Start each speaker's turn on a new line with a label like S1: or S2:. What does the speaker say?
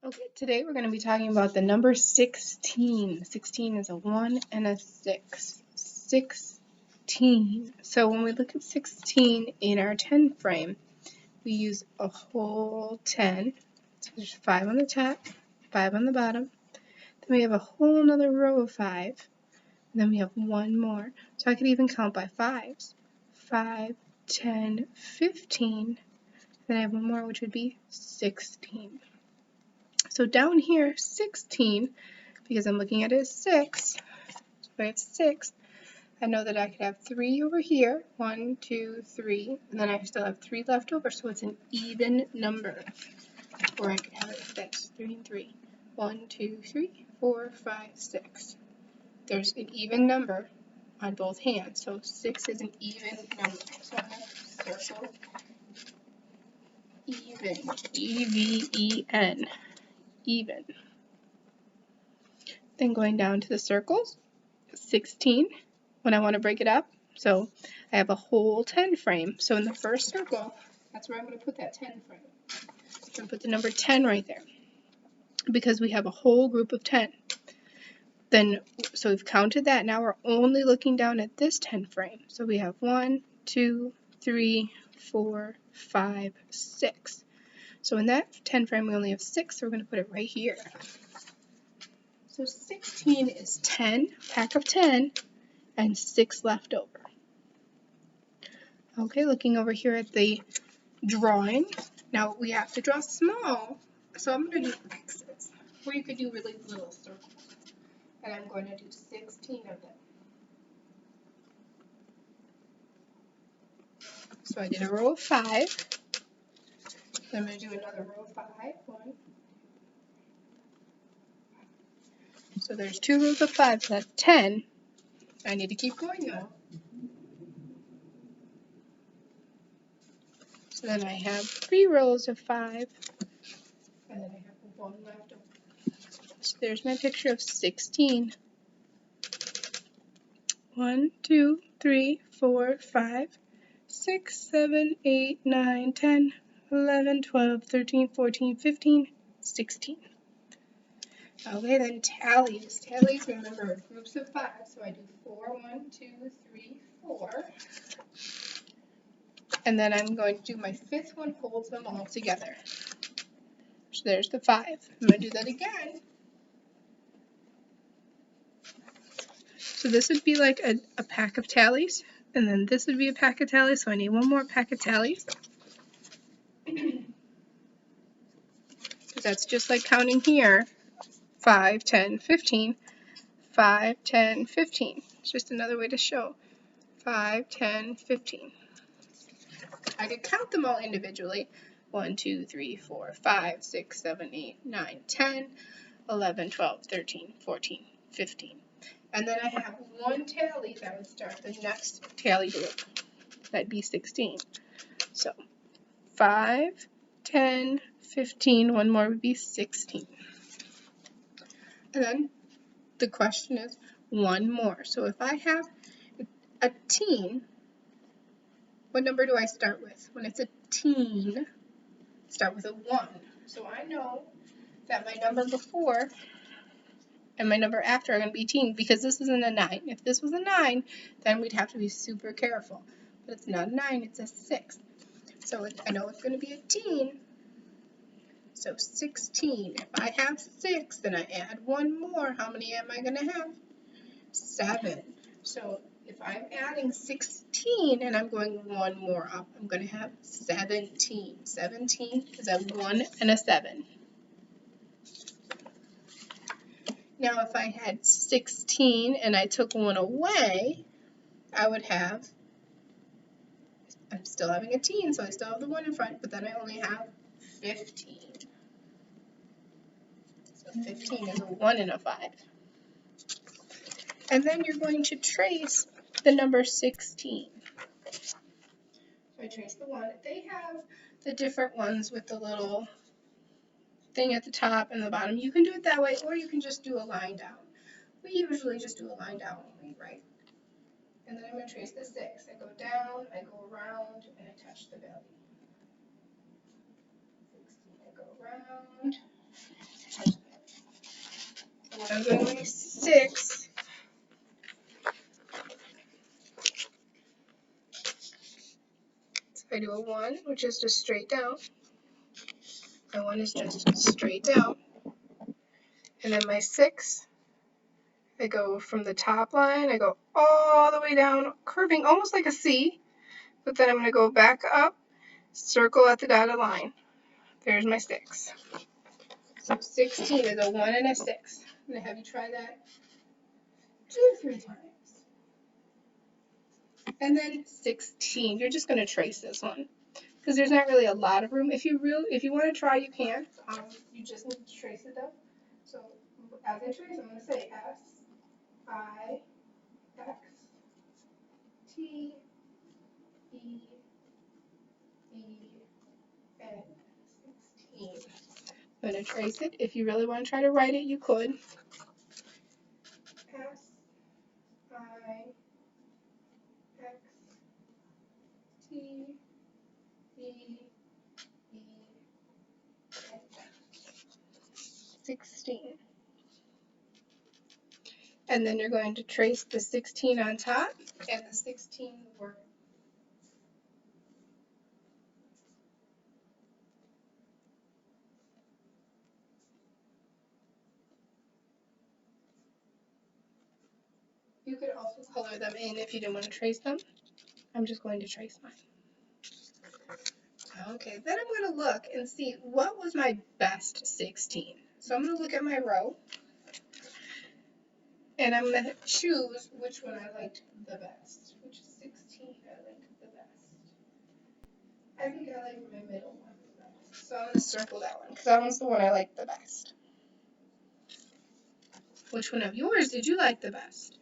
S1: Okay, today we're going to be talking about the number 16. 16 is a 1 and a 6. 16. So when we look at 16 in our 10 frame, we use a whole 10. So there's 5 on the top, 5 on the bottom. Then we have a whole another row of 5. And then we have one more. So I could even count by 5s. 5, 10, 15. Then I have one more, which would be 16. So down here, 16, because I'm looking at it as 6, so if I have 6, I know that I could have 3 over here, 1, 2, 3, and then I still have 3 left over, so it's an even number. Or I could have it like this, 3 and 3, 1, 2, 3, 4, 5, 6. There's an even number on both hands, so 6 is an even number. So I have circle even, E-V-E-N, even. Then going down to the circles, 16 when I want to break it up. So I have a whole 10 frame. So in the first circle, that's where I'm going to put that 10 frame. I'm going to put the number 10 right there because we have a whole group of 10. Then, so we've counted that. Now we're only looking down at this 10 frame. So we have 1, 2, 3, 4, 5, 6. So in that 10 frame, we only have 6, so we're going to put it right here. So 16 is 10, pack of 10, and 6 left over. Okay, looking over here at the drawing. Now we have to draw small, so I'm going to do X's, or you could do really little circles. And I'm going to do 16 of them. So I did a row of 5. Then I'm going to do another row of 5. 1. So there's 2 rows of 5, so that's 10. I need to keep going though. So then I have 3 rows of 5, and then I have 1 left over. So there's my picture of 16. 1, 2, 3, 4, 5, 6, 7, 8, 9, 10, 11, 12, 13, 14, 15, 16. Okay, then tallies. Tallies, remember, are groups of 5. So I do 4, 1, 2, 3, 4. And then I'm going to do my 5th one, holds them all together. So there's the 5. I'm going to do that again. So this would be like a pack of tallies. And then this would be a pack of tallies. So I need one more pack of tallies. That's just like counting here. 5, 10, 15. 5, 10, 15. It's just another way to show. 5, 10, 15. I could count them all individually. 1, 2, 3, 4, 5, 6, 7, 8, 9, 10, 11, 12, 13, 14, 15. And then I have one tally that would start the next tally group. That'd be 16. So 5, 10, 15, one more would be 16. And then the question is one more. So if I have a teen, what number do I start with? When it's a teen, start with a 1. So I know that my number before and my number after are going to be teen because this isn't a 9. If this was a 9, then we'd have to be super careful. But it's not a 9, it's a 6. So I know it's going to be a teen. So 16. If I have 6, then I add one more. How many am I going to have? 7. So if I'm adding 16 and I'm going one more up, I'm going to have 17. 17 is a 1 and a 7. Now if I had 16 and I took one away, I would have, I'm still having a teen, so I still have the 1 in front, but then I only have 15. So 15 is a 1 and a 5. And then you're going to trace the number 16. So I trace the 1. They have the different ones with the little thing at the top and the bottom. You can do it that way, or you can just do a line down. We usually just do a line down only, right? And then I'm going to trace the 6. I go down, I go around, and I touch the belly. 16, I go around, which is just straight down. My 1 is just straight down. And then my 6, I go from the top line, I go all the way down, curving almost like a C, but then I'm going to go back up, circle at the dotted line. There's my 6. So 16 is a 1 and a 6. I'm going to have you try that 2-3 times. And then 16, you're just going to trace this one because there's not really a lot of room. If you want to try, you can. You just need to trace it though. So as I trace, I'm going to say S, I, X, T, E, B, N, 16. I'm going to trace it. If you really want to try to write it, you could. S, I, X, T, E, B, N, 16. And then you're going to trace the 16 on top and the 16 word. You could also color them in if you didn't want to trace them. I'm just going to trace mine. Okay, then I'm going to look and see what was my best 16. So I'm going to look at my row and I'm going to choose which one I liked the best. Which 16 I liked the best. I think I like my middle one the best. So I'm going to circle that one because that one's the one I liked the best. Which one of yours did you like the best?